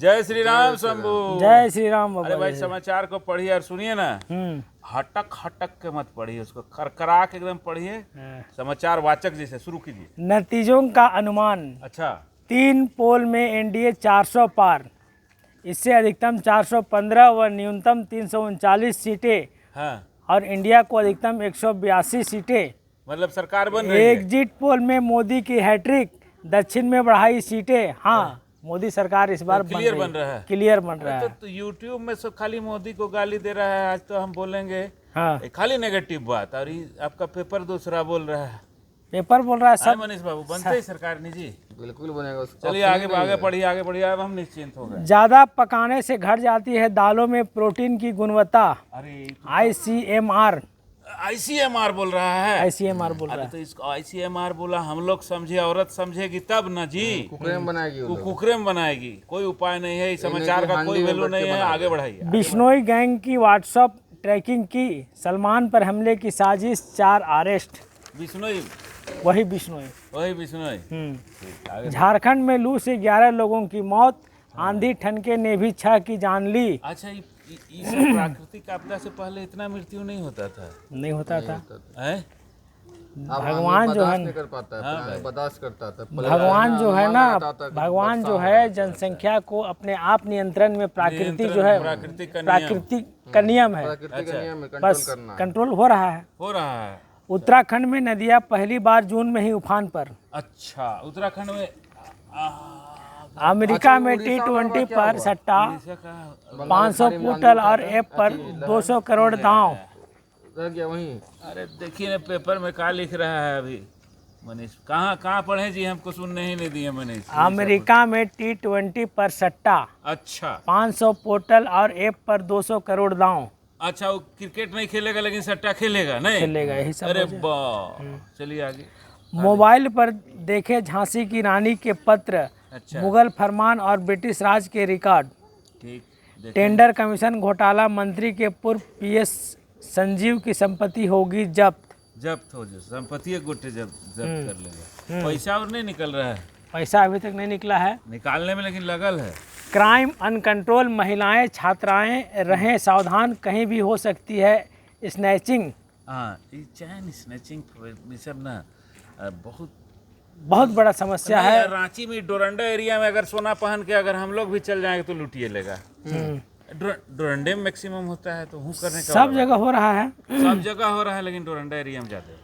जय श्री राम शंभू। जय श्री राम बाबा। अरे भाई समाचार को पढ़िए और सुनिए ना, हटक हटक के मत पढ़िए, उसको खरखरा के एकदम पढ़िए, समाचार वाचक जैसे। शुरू कीजिए। नतीजों का अनुमान। अच्छा। 3 पोल में एनडीए 400 पार, इससे अधिकतम 415 व न्यूनतम 339 सीटें। हाँ, और इंडिया को अधिकतम 182 सीटें। मतलब सरकार बन रही है। एग्जिट पोल में मोदी की हैट्रिक, दक्षिण में बढ़ाई सीटें। हाँ, मोदी सरकार इस बार क्लियर बन रहा है। क्लियर बन रहा है। तो यूट्यूब में सब खाली मोदी को गाली दे रहा है। आज तो हम बोलेंगे हाँ, खाली नेगेटिव बात, और ये आपका पेपर दूसरा बोल रहा है। पेपर बोल रहा है सब। मनीष बाबू, बनते ही सरकार निजी। बिल्कुल बनेगा। चलिए आगे पढ़िए, आगे बढ़िए। अब हम निश्चिंत हो गए। ज्यादा पकाने से घट जाती है दालों में प्रोटीन की गुणवत्ता। अरे ICMR बोल रहा है। ICMR बोल रहा अरे है। तो इसको ICMR बोला, हम लोग समझे, औरत समझेगी तब ना जी। कुकरेम बनाएगी वो लोग। कुकरेम बनाएगी। कोई उपाय नहीं है, इस समाचार का कोई वैल्यू नहीं है। आगे बढ़ाइए। बिश्नोई गैंग की व्हाट्सएप ट्रैकिंग की, सलमान पर हमले की साजिश, 4 अरेस्ट। बिश्नोई, वही बिश्नोई। झारखंड में लू से 11 लोगों की मौत, आंधी ठनके ने भी 6 की जान ली। अच्छा, ये सब प्राकृतिक आपदा से पहले इतना मृत्यु नहीं होता था। नहीं होता था। हैं? भगवान जो है नहीं कर पाता है, बर्दाश्त करता था। भगवान जो है ना, भगवान जो है जनसंख्या को अपने आप नियंत्रण में, प्राकृतिक जो है, प्राकृतिक का नियम है, प्राकृतिक नियम में कंट्रोल बस करना है। कंट्रोल हो रहा है। उत्तराखंड में नदियां पहली बार जून में ही उफान पर। अच्छा, उत्तराखंड में अमेरिका में T20 पर सट्टा, 500 पोर्टल और ऐप पर 200 करोड़ दांव। रह गया वहीं। अरे देखिए ना, पेपर में क्या लिख रहा है अभी मनीष। कहाँ पढ़े जी, हमको सुनने ही नहीं दिए मनीष। अमेरिका में T20 पर सट्टा, अच्छा, 500 पोर्टल और ऐप पर 200 करोड़ दांव। अच्छा, वो क्रिकेट नहीं खेलेगा लेकिन सट्टा खेलेगा। नहीं खेलेगा, यही सब। अरे वाह, चलिए आगे। मोबाइल पर देखे झांसी की रानी के पत्र, अच्छा, मुगल फरमान और ब्रिटिश राज के रिकॉर्ड। ठीक। टेंडर कमीशन घोटाला, मंत्री के पूर्व PS संजीव की संपत्ति होगी जब्त हो जाए, संपत्ति एक गुट्टे जब्त कर लेगा। पैसा और नहीं निकल रहा है। पैसा अभी तक नहीं निकला है, निकालने में लेकिन लगल है। क्राइम अनकंट्रोल, महिलाएं छात्राएं रहें सावधान, कहीं भी हो सकती है स्नैचिंग। हाँ, ये चैन स्नैचिंग ये सब ना बहुत बड़ा समस्या है। रांची में डोरंडा एरिया में अगर सोना पहन के अगर हम लोग भी चल जाएंगे तो लुटिए लेगा। डोरंडे में मैक्सिमम होता है, तो हूँ करने का सब जगह हो रहा है। सब जगह हो रहा है, लेकिन डोरंडा एरिया में जाते हैं।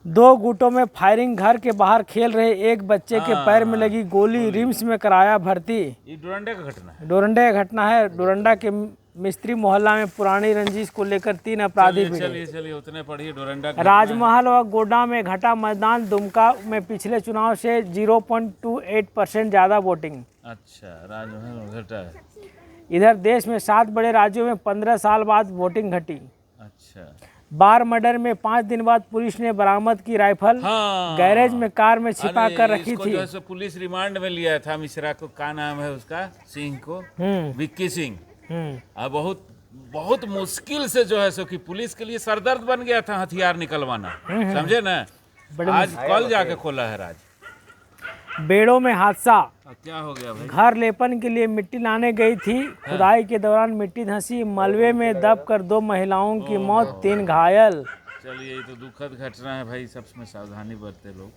2 गुटों में फायरिंग, घर के बाहर खेल रहे एक बच्चे के पैर में लगी गोली, रिम्स में कराया भर्ती। ये डोरंडे का घटना है। डोरंडे का घटना है। डोरंडा के मिस्त्री मोहल्ला में पुरानी रंजिश को लेकर 3 अपराधी भिड़े। चलिए उतने पढ़िए। डोरंडा राजमहल और गोड्डा में घटा मतदान, दुमका में पिछले चुनाव से 0.28% ज्यादा वोटिंग। अच्छा, राजमहल में घटा है। इधर देश में 7 बड़े राज्यों में 15 साल बाद वोटिंग घटी। अच्छा, बार मर्डर में 5 दिन बाद पुलिस ने बरामद की राइफल। हाँ, गैरेज में कार में छिपा कर रखी थी। जो है पुलिस रिमांड में लिया था मिश्रा को। क्या नाम है उसका? सिंह को, विक्की सिंह। अब बहुत मुश्किल से जो है सो कि पुलिस के लिए सरदर्द बन गया था हथियार निकलवाना। समझे ना? आज कल जाके खोला है राज। बेड़ों में हादसा, क्या हो गया भाई? घर लेपन के लिए मिट्टी लाने गई थी, खुदाई के दौरान मिट्टी धंसी, मलबे में दबकर 2 महिलाओं की मौत, 3 घायल। चलिए, ये तो दुखद घटना है भाई। सबसे सावधानी बरते लोग।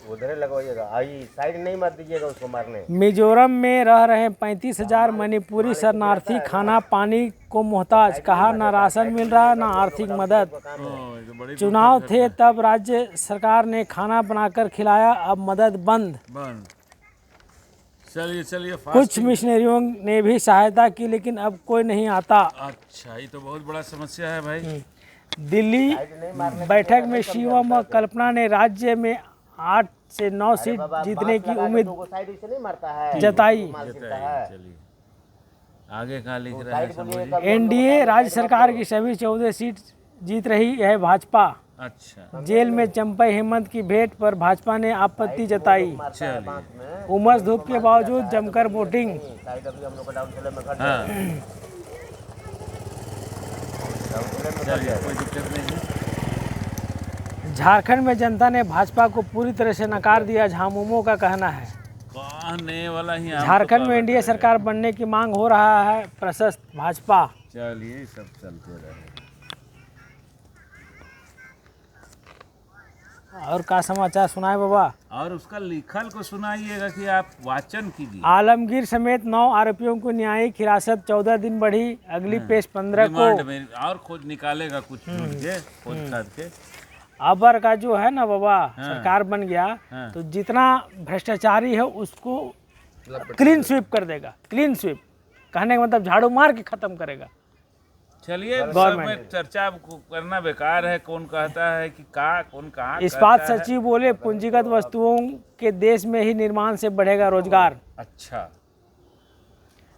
उधर लगवाइएगा, साइड नहीं मत दीजिएगा उसको मारने। मिजोरम में रह रहे 35,000 मणिपुरी शरणार्थी खाना पानी को मोहताज, कहा ना राशन मिल रहा ना आर्थिक मदद। चुनाव थे तब राज्य सरकार ने खाना बनाकर खिलाया, अब मदद बंद। चलिए कुछ मिशनरियों ने भी सहायता की, लेकिन अब कोई नहीं आता। अच्छा, ये तो बहुत बड़ा समस्या है भाई। दिल्ली बैठक में शिवम और कल्पना ने राज्य में 8 से 9 सीट जीतने की उम्मीद जताई। चलिए आगे कहाँ लिख रहा है? एनडीए राज्य सरकार की सभी 14 सीट जीत रही है भाजपा। अच्छा, जेल में चंपई हेमंत की भेंट पर भाजपा ने आपत्ति जताई। उमस धूप के बावजूद जमकर वोटिंग। हाँ, कोई दिक्कत नहीं है। झारखंड में जनता ने भाजपा को पूरी तरह से नकार दिया, झामुमो का कहना है। आने वाला ही आम तो झारखंड में पाला एनडीए सरकार बनने की मांग हो रहा है प्रशस्त भाजपा। चलिए सब चलते रहे। और का समाचार सुनाए बाबा। और उसका लिखल को सुनाइएगा कि आप वाचन कीजिए। आलमगीर समेत 9 आरोपियों को न्यायिक हिरासत 14 दिन बढ़ी, अगली पेश 15 रिमांड को। में और खोज निकालेगा कुछ ढूंढ के खोज खाद के। अबर का जो है ना बाबा सरकार बन गया हाँ। तो जितना भ्रष्टाचारी है उसको क्लीन स्वीप कर देगा। क्लीन स्वीप कहने का मतलब झाड़ू मार के खत्म करेगा। चलिए सब में चर्चा करना बेकार है। कौन कहता है कि कौन कहाँ इस्पात कहता है। सचिव बोले पूंजीगत वस्तुओं के देश में ही निर्माण से बढ़ेगा रोजगार। अच्छा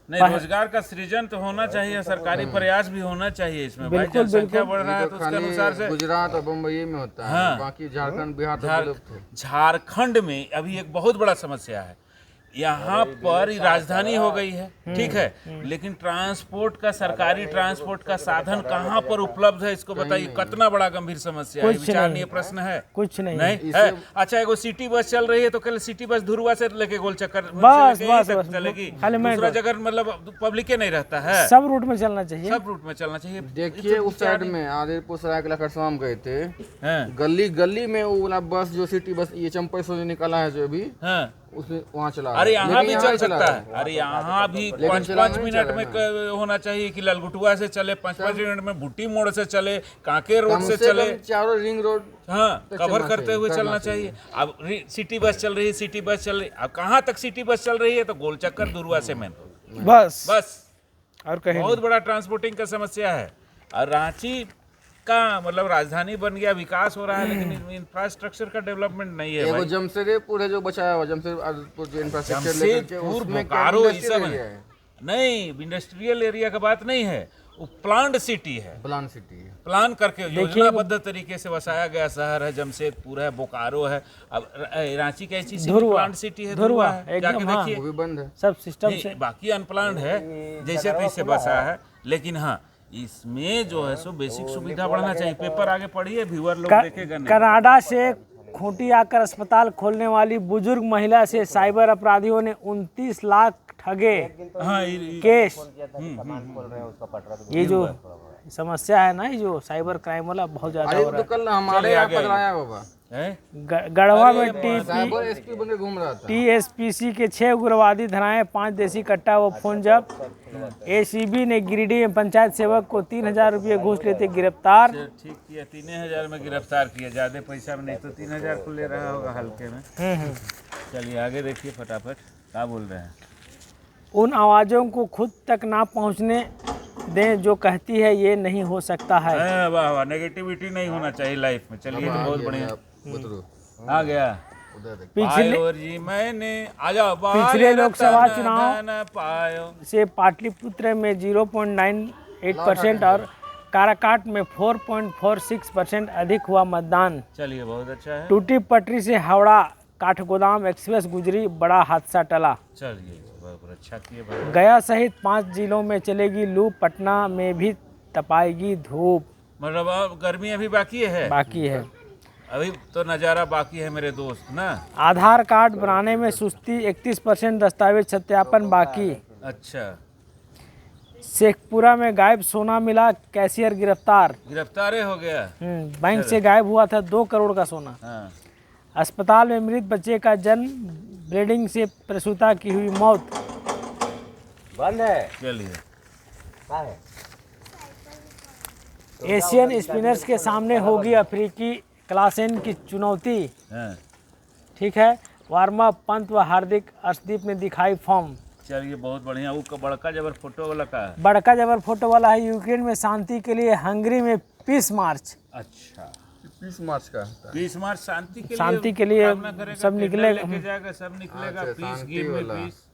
नहीं, रोजगार का सृजन तो होना चाहिए, सरकारी प्रयास भी होना चाहिए इसमें। भाई जनसंख्या बढ़ रहा है तो उसके अनुसार से गुजरात और बम्बई में होता है। हाँ। बाकी झारखंड बिहार तो विलुप्त है। झारखंड में अभी एक बहुत बड़ा समस्या है। यहाँ पर राजधानी हो गई है, ठीक है, लेकिन ट्रांसपोर्ट का, सरकारी ट्रांसपोर्ट का साधन कहाँ पर उपलब्ध है इसको बताइए। कितना बड़ा गंभीर समस्या है, विचारणीय प्रश्न है। कुछ नहीं है। अच्छा एगो सिटी बस चल रही है तो कल सिटी बस धुरवा से लेके गोल चक्कर बस चलेगी। दूसरा जगह मतलब पब्लिक नहीं रहता है। सब रूट में चलना चाहिए। सब रूट में चलना चाहिए। देखिए उस साइड में आदिपुर सरायकेला खरसावां गए थे, हाँ, गली गली में वो वाला बस जो सिटी बस ये चंपई से निकाला है जो अभी हाँ। उसमें वहाँ चला। अरे यहाँ भी चल चला सकता है। अरे यहाँ भी 5-5 मिनट में होना चाहिए कि ललगुटुआ से चले, 5-5 मिनट में भुट्टी मोड़ से चले, कांके रोड से चले, चारों रिंग रोड हाँ कवर करते हुए चलना चाहिए। अब सिटी बस चल रही है, सिटी बस चल रही है। अब कहाँ तक सिटी बस चल रही है तो गोल चक्कर धुरवा से मेन बस और कहीं बहुत बड़ा ट्रांसपोर्टिंग का समस्या है। और रांची का मतलब राजधानी बन गया, विकास हो रहा है, लेकिन इंफ्रास्ट्रक्चर का डेवलपमेंट नहीं है भाई। जमशेदपुर है जो बचाया हुआ, जमशेदपुर जो इंफ्रास्ट्रक्चर जमशेदपुर बोकारो ये सब है। नहीं, इंडस्ट्रियल एरिया का बात नहीं है, वो प्लान्ड सिटी है। प्लान सिटी है, प्लान करके योजनाबद्ध तरीके से बसाया गया शहर है। जमशेदपुर है, बोकारो है। अब रांची कैसी प्लान्ड सिटी है, धुरवा है, जाके देखिए वो भी बंद है। सब सिस्टम से। बाकी अनप्लान्ड है, जैसे तैसे बसा है। लेकिन हाँ इसमें जो है सो बेसिक सुविधा बढ़ना चाहिए। पेपर आगे पढ़िए, व्यूअर लोग देखेगा नहीं। कनाडा से खूंटी आकर अस्पताल खोलने वाली बुजुर्ग महिला से साइबर अपराधियों ने 29 लाख ठगे। हाँ केस। ये जो समस्या है ना, ये जो साइबर क्राइम वाला बहुत ज्यादा हो रहा तो कल हमारे यहाँ पकड़ाया बाबा है। गढ़वा में साइबर एसपी बन के घूम रहा था। टीएसपीसी के 6 उग्रवादी धराए, 5 देसी कट्टा व फोन जब्त। एसीबी ने गिरिडीह में पंचायत सेवक को 3,000 रुपये घूस लेते गिरफ्तार। ठीक किया, 3,000 में गिरफ्तार किया। ज्यादा पैसा में नहीं तो 3,000 को ले रहा होगा हल्के में। चलिए आगे देखिए फटाफट क्या बोल रहे हैं। उन आवाज़ों को खुद तक ना पहुंचने दें जो कहती है ये नहीं हो सकता है। वाह वाह, नेगेटिविटी नहीं होना चाहिए लाइफ में। चलिए तो बहुत बढ़िया आ गया। पिछले मैंने पिछले लोकसभा चुनाव से पाटलिपुत्र में 0.98% और काराकाट में 4.46% अधिक हुआ मतदान। चलिए बहुत अच्छा है। टूटी पटरी से हावड़ा काठगोदाम एक्सप्रेस गुजरी, बड़ा हादसा टला। चलिए बहुत अच्छा किए भाई। गया सहित 5 जिलों में चलेगी लू, पटना में भी तपाएगी धूप। मतलब अब गर्मी अभी बाकी है। अभी तो नज़ारा बाकी है मेरे दोस्त ना। आधार कार्ड बनाने में सुस्ती, 31% दस्तावेज सत्यापन बाकी। अच्छा, शेखपुरा में गायब सोना मिला, कैशियर गिरफ्तार। गिरफ्तार हो गया। बैंक से गायब हुआ था 2 करोड़ का सोना। हाँ। अस्पताल में मृत बच्चे का जन्म, ब्लीडिंग से प्रसूता की हुई मौत। बंद है। चलिए एशियन स्पिनर्स के सामने होगी अफ्रीकी क्लासेन की चुनौती। हाँ। ठीक है, वार्म अप, पंत व हार्दिक, अर्शदीप ने दिखाई फॉर्म। चलिए बहुत बढ़िया। वो बड़का जबर फोटो वाला का है। बड़का जबर फोटो वाला है। यूक्रेन में शांति के लिए हंगरी में पीस मार्च। अच्छा, 20 मार्च का 20 मार्च शांति के लिए सब निकलेगा। लेके जाएगा, सब निकलेगा। अच्छा, पीस शांति गिव में वाला। पीस।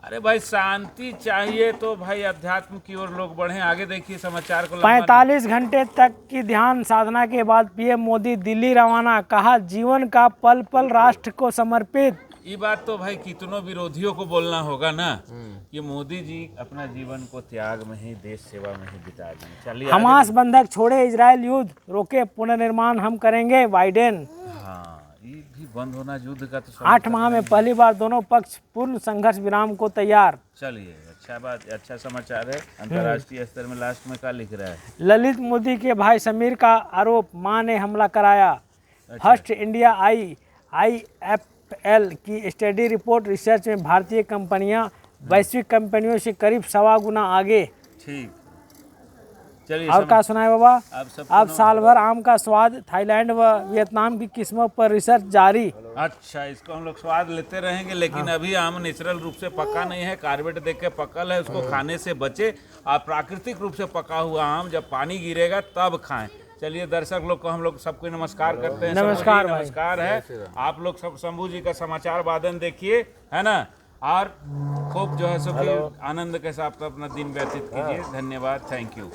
अरे भाई शांति चाहिए तो भाई अध्यात्म की ओर लोग बढ़े। आगे देखिए समाचार को। 45 घंटे तक की ध्यान साधना के बाद पीएम मोदी दिल्ली रवाना, कहा जीवन का पल पल राष्ट्र को समर्पित। ये बात तो भाई कितनों विरोधियों को बोलना होगा ना कि मोदी जी अपना जीवन को त्याग में ही, देश सेवा में ही बिता दें। चलिए हमास बंधक छोड़े, इजराइल युद्ध रोके, पुनर्निर्माण हम करेंगे, बाइडेन। हाँ ये भी बंद होना युद्ध का तो 8 माह में पहली बार दोनों पक्ष पूर्ण संघर्ष विराम को तैयार। चलिए, अच्छा बात, अच्छा समाचार है। अंतर्राष्ट्रीय स्तर में लास्ट में क्या लिख रहा है? ललित मोदी के भाई समीर का आरोप, मां ने हमला कराया। फर्स्ट इंडिया IIFL की स्टडी रिपोर्ट, रिसर्च में भारतीय कंपनियां वैश्विक कंपनियों से करीब 1.25 गुना आगे। ठीक, चलिए। और क्या सुनाए बाबा? सब अब साल भर आम का स्वाद, थाईलैंड व वियतनाम की किस्मों पर रिसर्च जारी। अच्छा, इसको हम लोग स्वाद लेते रहेंगे, लेकिन अभी आम नेचुरल रूप से पका नहीं है, कार्बेट देख के पकल है, उसको खाने से बचे। और प्राकृतिक रूप से पका हुआ आम जब पानी गिरेगा तब खाएं। चलिए दर्शक लोग को हम लोग सबको नमस्कार करते हैं। नमस्कार भाई। नमस्कार है। आप लोग सब शंभू जी का समाचार वादन देखिए, है ना, और खूब जो है सो कि आनंद के साथ अपना दिन व्यतीत कीजिए। धन्यवाद, थैंक यू।